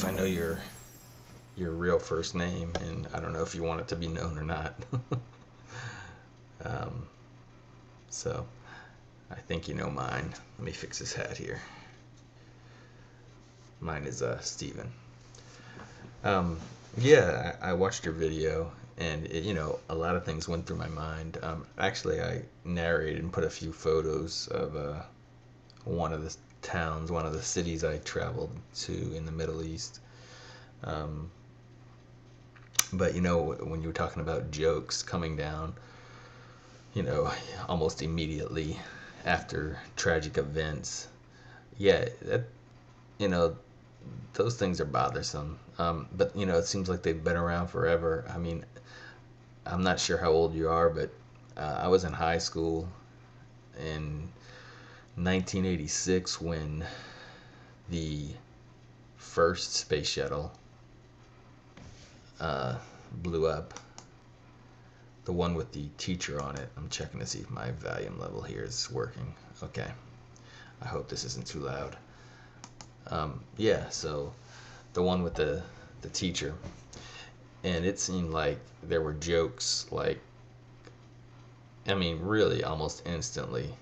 if I know your real first name, and I don't know if you want it to be known or not. um, so I think you know mine. Let me fix his hat here. Mine is Steven. Um, yeah, I watched your video, and a lot of things went through my mind. Actually, I narrated and put a few photos of one of the one of the cities I traveled to in the Middle East. Um, but when you were talking about jokes coming down, almost immediately after tragic events, yeah, you know, those things are bothersome. But it seems like they've been around forever. I mean, I'm not sure how old you are, but I was in high school in 1986 when the first space shuttle uh, blew up. The one with the teacher on it. I'm checking to see if my volume level here is working. Okay. I hope this isn't too loud. Yeah, so the one with the teacher. And it seemed like there were jokes, like, I mean, really almost instantly.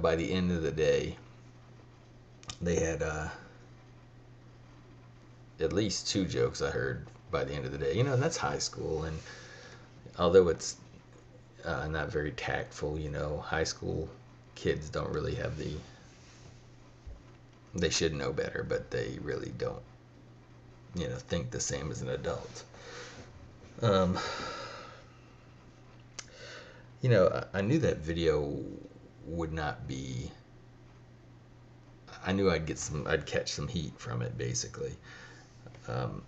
By the end of the day, they had at least two jokes I heard by the end of the day. And that's high school. And although it's not very tactful, high school kids don't really have they should know better, but they really don't, think the same as an adult. Um, I knew that video would not be. I knew I'd catch some heat from it, basically, um,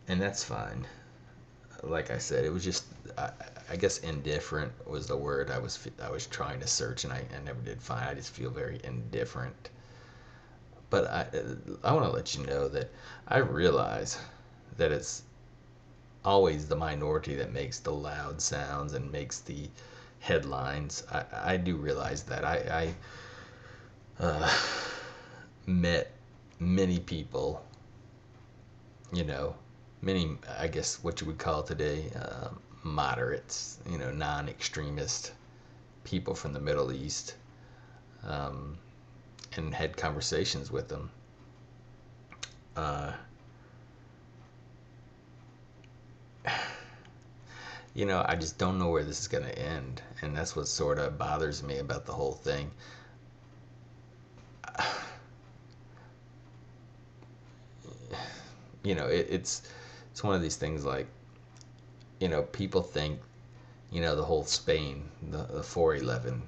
and that's fine. Like I said, it was just, I guess, indifferent was the word I was trying to search, and I never did find. I just feel very indifferent. But I want to let you know that I realize that it's always the minority that makes the loud sounds and makes the headlines. I do realize that. I met many people, you know, many, I guess, what you would call today moderates, non extremist people from the Middle East, um, and had conversations with them. Uh, I just don't know where this is going to end. And that's what sort of bothers me about the whole thing. It's one of these things like, people think, the whole Spain, the 4/11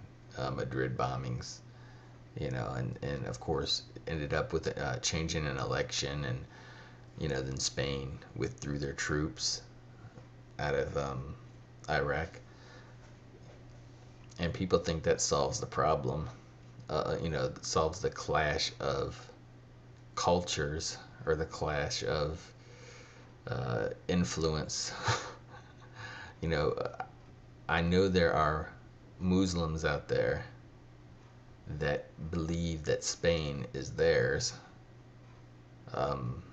Madrid bombings, and of course ended up with changing an election, and then Spain withdrew their troops out of Iraq, and people think that solves the problem. Solves the clash of cultures, or the clash of influence. you know, I know there are Muslims out there that believe that Spain is theirs. Um,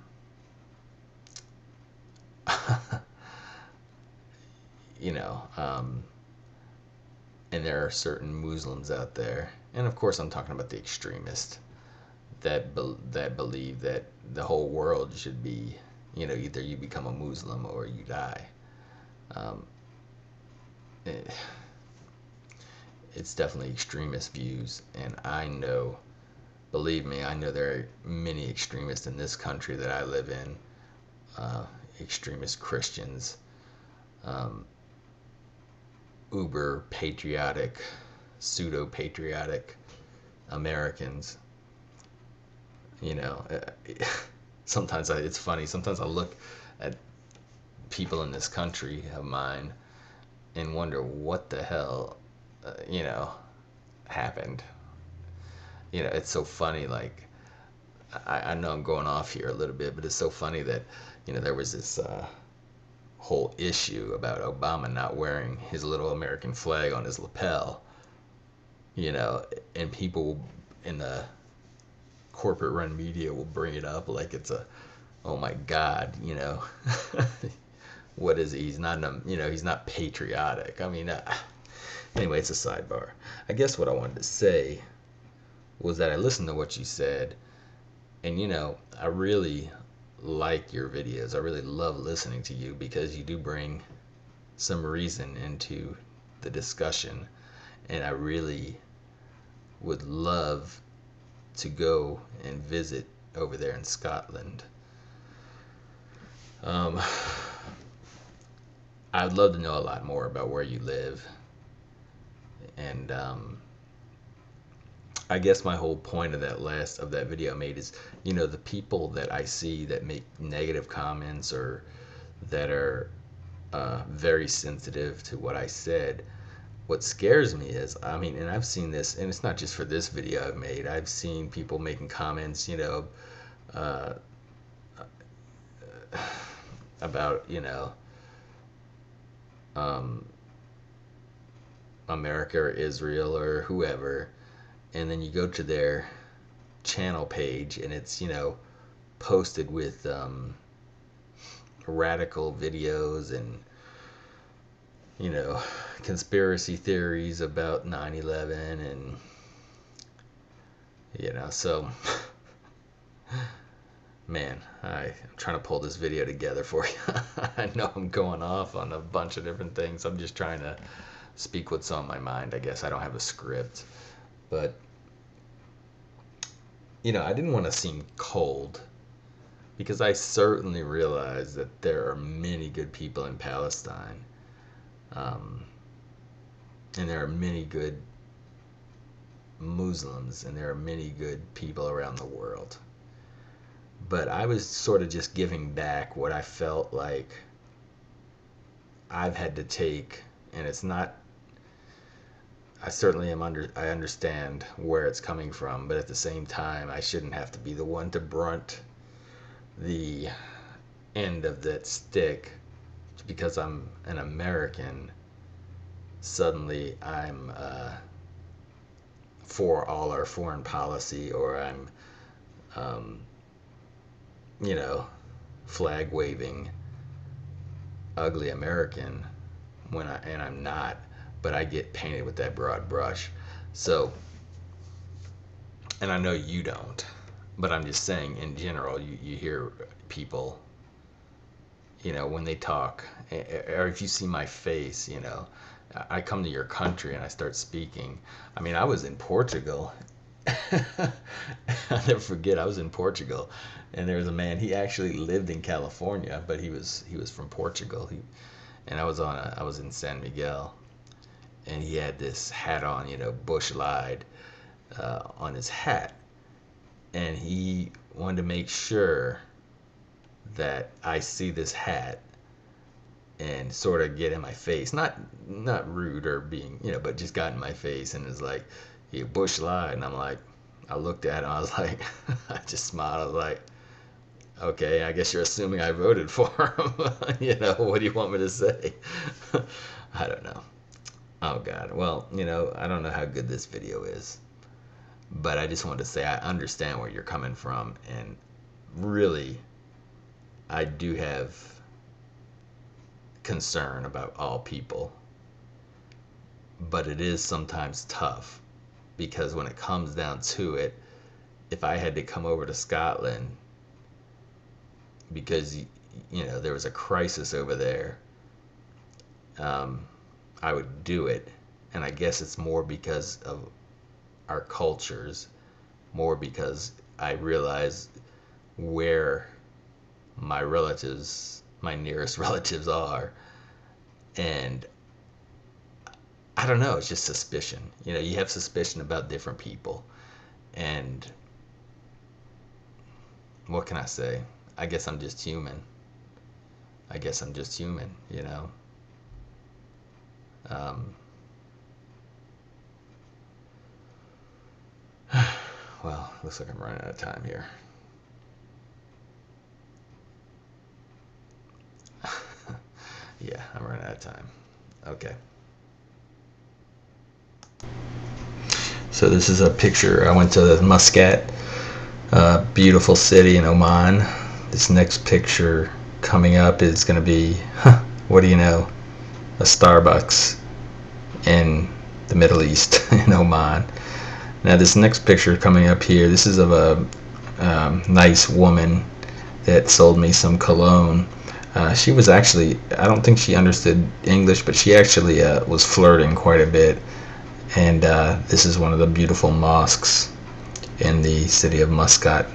you know, um, and there are certain Muslims out there, and of course I'm talking about the extremists that believe that the whole world should be, either you become a Muslim or you die. Um, it, it's definitely extremist views, and believe me, I know there are many extremists in this country that I live in, extremist Christians, um, uber patriotic, pseudo patriotic Americans. You know, sometimes it's funny. Sometimes I look at people in this country of mine and wonder what the hell, happened. It's so funny. Like, I know I'm going off here a little bit, but it's so funny that, there was this whole issue about Obama not wearing his little American flag on his lapel, and people in the corporate run media will bring it up like it's a, oh my God, what is he? He's not, he's not patriotic. I mean, anyway, it's a sidebar. I guess what I wanted to say was that I listened to what you said, and I really like your videos. I really love listening to you because you do bring some reason into the discussion, and I really would love to go and visit over there in Scotland. I'd love to know a lot more about where you live, and I guess my whole point of that video I made is, the people that I see that make negative comments or that are very sensitive to what I said. What scares me is, and I've seen this, and it's not just for this video I've made. I've seen people making comments, about, America or Israel or whoever, and then you go to their channel page and it's, posted with radical videos and, conspiracy theories about 9/11 and, so man, I'm trying to pull this video together for you. I know I'm going off on a bunch of different things. I'm just trying to speak what's on my mind. I guess I don't have a script, but I didn't want to seem cold because I certainly realize that there are many good people in Palestine, and there are many good Muslims, and there are many good people around the world. But I was sort of just giving back what I felt like I've had to take, and it's not, I certainly I understand where it's coming from, but at the same time, I shouldn't have to be the one to brunt the end of that stick because I'm an American. Suddenly I'm for all our foreign policy, or I'm flag waving ugly American and I'm not, but I get painted with that broad brush. So, and I know you don't, but I'm just saying in general, you hear people, when they talk, or if you see my face, I come to your country and I start speaking. I was in Portugal. I'll never forget, I was in Portugal, and there was a man. He actually lived in California, but he was from Portugal. And I was in San Miguel, and he had this hat on, Bush Lied on his hat, and he wanted to make sure that I see this hat and sort of get in my face, not rude or being, but just got in my face and is like, "Yeah, Bush Lied," and I'm like, I looked at him, I was like, I just smiled, I was like, okay, I guess you're assuming I voted for him. What do you want me to say? I don't know. Oh God. Well, I don't know how good this video is, but I just wanted to say I understand where you're coming from, and really, I do have concern about all people, but it is sometimes tough because when it comes down to it, if I had to come over to Scotland because there was a crisis over there, I would do it. And I guess it's more because of our cultures, more because I realize where my nearest relatives are. And I don't know, it's just suspicion. You have suspicion about different people. And what can I say? I guess I'm just human. Well, looks like I'm running out of time here. Yeah, I'm running out of time. Okay. So this is a picture. I went to Muscat, Beautiful city in Oman. This next picture coming up is going to be, what do you know, a Starbucks in the Middle East in Oman. Now this next picture coming up here, this is of a nice woman that sold me some cologne. She was actually, I don't think she understood English, but she actually was flirting quite a bit. And this is one of the beautiful mosques in the city of Muscat.